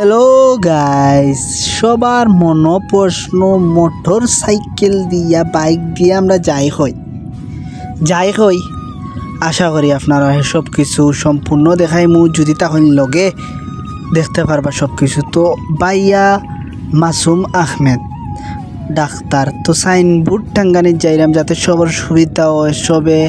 Hello guys, সবার মনো প্রশ্ন, motor cycle দিয়া বাইক দিয়ে আমরা যাই হই। আশা করি আপনারা সব কিছু সম্পূর্ণ দেখাইমু, যদি তখন লগে দেখতে পারবা সব কিছু। তো বাইয়া মাসুম আহমেদ ডাক্তার, তো সাইনবোর্ড টাঙ্গানি যাইলাম যাতে সবার সুবিধা হয়, সবে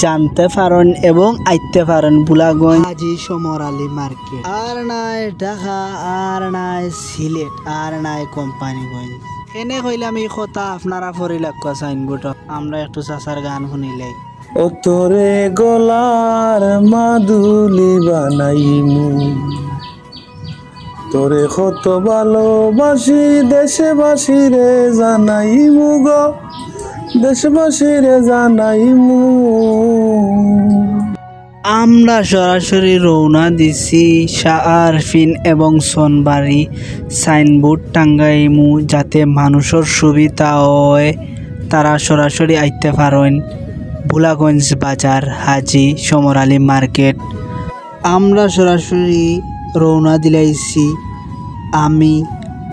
জানতে পারেন এবং আইতে পারেন। বুলাগঞ্জ হাজি সমর আলী মার্কেট, আর নাই ঢাকা, আর নাই সিলেট, আর নাই কোম্পানিগঞ্জ। এনে কইলাম এই কথা আপনারা পরে লাগা সাইনবোর্ড। আমরা একটু চাচার গান শুনিলাই। ও তোরে গলার মাদুলি বানাইমু, তোরে কত ভালোবাসি, দেশবাসী রে জানাইমু গো, দেশবাসী রে জানাইমু। আমরা সরাসরি রওনা দিছি শাহরফিন এবং সোনবাড়ি সাইনবোর্ড টাঙ্গাইমু, যাতে মানুষের সুবিধা হয়, তারা সরাসরি আইতে পারেন। বুলাগঞ্জ বাজার, হাজি সমর আলী মার্কেট। আমরা সরাসরি রওনা দিলাইছি আমি,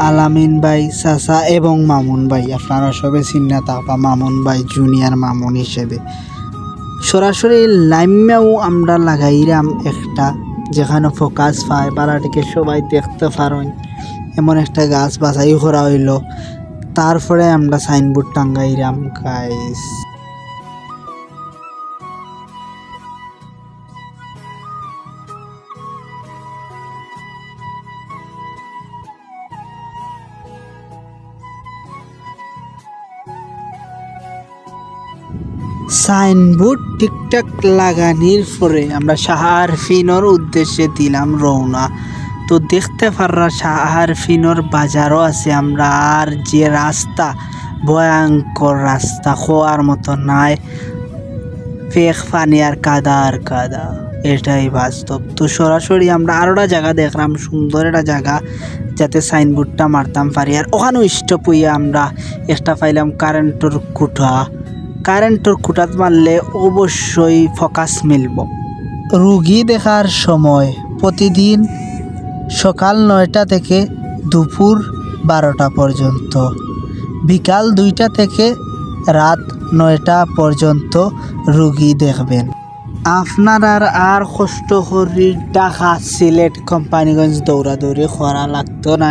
আলামিন ভাই, চাচা এবং মামুন ভাই। আপনারা সবে চিন্না থাকবা মামুন ভাই জুনিয়র মামুন হিসেবে। সরাসরি লাইমেও আমরা লাগাইলাম একটা, যেখানে ফোকাস পায় বাড়াটিকে সবাই দেখতে পারেন, এমন একটা গাছ বাছাই করা হইল। তারপরে আমরা সাইনবোর্ড টাঙ্গাইলাম গাইস। সাইনবোর্ড ঠিকঠাক লাগানির পরে আমরা শাহরফিনের উদ্দেশ্যে দিলাম রওনা। তো দেখতে পাররা শাহরফিনের বাজারও আছে আমরা। আর যে রাস্তা, ভয়ঙ্কর রাস্তা, খোয়ার মতো নাই, ফেক পানি আর কাদা, এটাই বাস্তব। তো সরাসরি আমরা আরোটা জায়গা দেখলাম, সুন্দর একটা জায়গা, যাতে সাইনবোর্ডটা মারতাম পারি। আর ওখানেও স্টপ হইয়া আমরা একটা পাইলাম কারেন্টের খুঁটা। কারেন্টের খুঁটাত মারলে অবশ্যই ফোকাস মিলব। রুগী দেখার সময় প্রতিদিন সকাল 9টা থেকে দুপুর 12টা পর্যন্ত, বিকাল 2টা থেকে রাত 9টা পর্যন্ত রুগী দেখবেন। আপনারা আর কষ্ট করি ঢাকা, সিলেট, কোম্পানিগঞ্জ দৌড়াদৌড়ি করা লাগতো না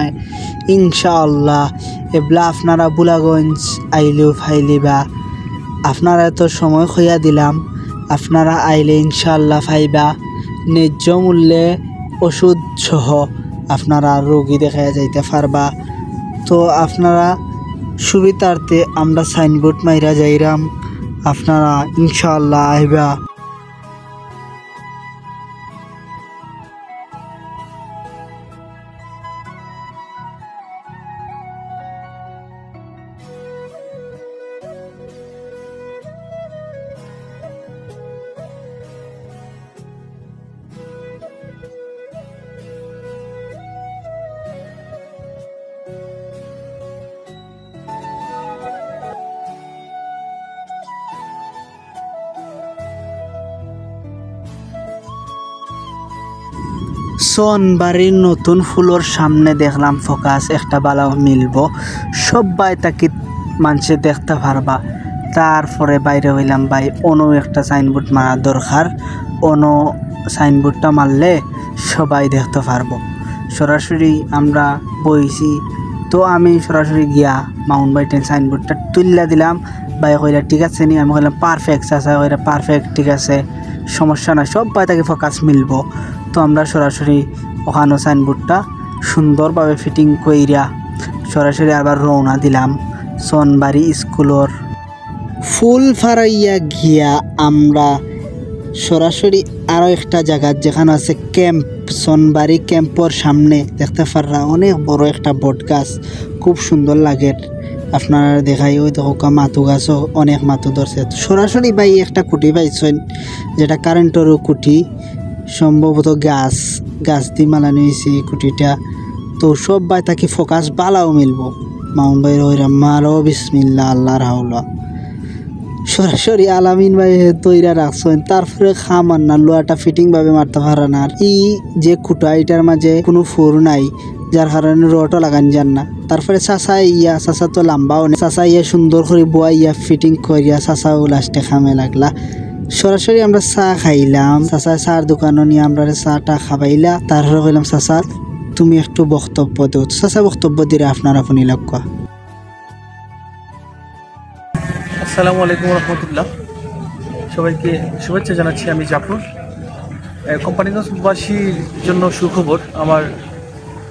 ইনশাআল্লাহ। এবলা আপনারা বুলাগঞ্জ আইলেও ফাইলিবা। আপনারা তো সময় খইয়া দিলাম, আপনারা আইলে ইনশাআল্লাহ ফাইবা। ন্যায্য মূল্যে ওষুধ সহ আপনারা রোগী দেখা যাইতে পারবা। তো আপনারা সুবিধার্থে আমরা সাইনবোর্ড মাইরা যাইরাম, আপনারা ইনশাআল্লাহ আইবা। সোনবাড়ির নতুন ফুলোর সামনে দেখলাম ফোকাস, একটা বালাও মিলব, সবাই তাকে মানুষে দেখতে পারবা। তারপরে বাইরে হইলাম ভাই, অন্য একটা সাইনবোর্ড মারা দরকার, অন্য সাইনবোর্ডটা মারলে সবাই দেখতে পারবো। সরাসরি আমরা বইছি, তো আমি সরাসরি গিয়া মাউন্ট বাইটেন সাইনবোর্ডটা তুললা দিলাম। ভাই কইলা ঠিক আছে নি? আমি কইলাম পারফেক্ট। চাচা কইলা পারফেক্ট, ঠিক আছে, সমস্যা না, সবাই তাকে ফোকাস মিলব। তো আমরা সরাসরি ওখানে সাইনবোর্ডটা সুন্দরভাবে ফিটিং কইরা সরাসরি আবার রওনা দিলাম সোনবাড়ি স্কুলের। ফুল ফারাইয়া গিয়া আমরা সরাসরি আরও একটা জায়গা, যেখানে আছে ক্যাম্প, সোনবাড়ি ক্যাম্পর সামনে দেখতে পাররা অনেক বড় একটা বট গাছ, খুব সুন্দর লাগে। আপনারা দেখাই, ওই দেখো মাথু গাছও অনেক মাথু ধরছে। সরাসরি ভাই একটা কুটি পাইছেন, যেটা কারেন্টেরও কুটি, সম্ভবত গাছ দিয়ে মালানি হয়েছে এই কুটিটা। তো সব ভাই তাকে ফোকাস বালাও মিলব। মাউন্ট ভাই রইরাম মারো বিসমিল্লা আল্লাহর হাওলা। সরাসরি আলামিন ভাই তৈরা রাখছেন, তারপরে খামার না লোয়াটা ফিটিং ভাবে মারতে পারে না। আর এই যে খুঁটা, এটার মাঝে কোনো ফোর নাই, যার কারণে রডও লাগান যান না। তারপরে চাচা তো লম্বাও নেই, চাচা ইয়া সুন্দর করে বুয়া ইয়া ফিটিং করিয়া চাচাও লাস্টে খামে লাগলা। সরাসরি আমরা চা খাইলাম, চাচা চার দোকানও নিয়ে আমরা চাটা খাবাইলা। তারপরে কইলাম চাচা তুমি একটু বক্তব্য দাও। চাচা বক্তব্য দিলে আপনার আপনি লক্ষ্য। আসসালামু আলাইকুম রহমতুল্লাহ, সবাইকে শুভেচ্ছা জানাচ্ছি। আমি জাফর। কোম্পানিগঞ্জবাসীর জন্য সুখবর, আমার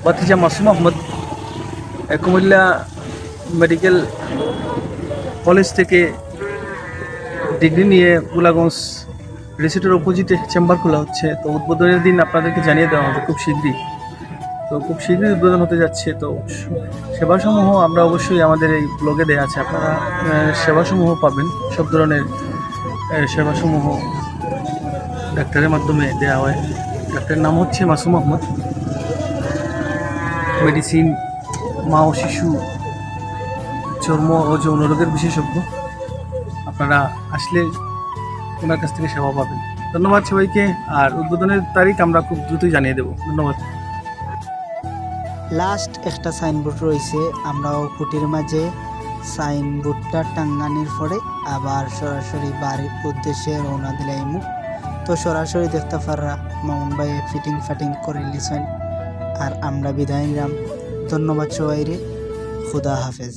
ভাতিজা মাসুম আহমদ কুমিল্লা মেডিকেল কলেজ থেকে ডিগ্রি নিয়ে গোলাগঞ্জ রিসিটের অপোজিটে চেম্বার খোলা হচ্ছে। তো উদ্বোধনের দিন আপনাদেরকে জানিয়ে দেওয়া হবে খুব শীঘ্রই। তো খুব শীঘ্রই উদ্বোধন হতে যাচ্ছে। তো সেবাসমূহ আমরা অবশ্যই আমাদের এই ব্লগে দেওয়া আছে, আপনারা সেবাসমূহ পাবেন। সব ধরনের সেবাসমূহ ডাক্তারের মাধ্যমে দেওয়া হয়। ডাক্তারের নাম হচ্ছে মাসুম আহমদ। মেডিসিন, মা ও শিশু, চর্ম ও যৌন রোগের বিশেষজ্ঞ। আপনারা আসলে ওনার কাছ থেকে সেবা পাবেন। ধন্যবাদ সবাইকে। আর উদ্বোধনের তারিখ আমরা খুব দ্রুতই জানিয়ে দেব। ধন্যবাদ। লাস্ট একটা সাইনবোর্ড রয়েছে, আমরাও কুটির মাঝে সাইনবোর্ডটা টাঙ্গানির পরে আবার সরাসরি বাড়ির উদ্দেশ্যে রওনা দিলাইমু। তো সরাসরি দেখতে পাররা মামুন ভাই ফিটিং করে লিছেন। আর আমরা বিদায় নিলাম। ধন্যবাদ সবাইরে। খুদা হাফেজ।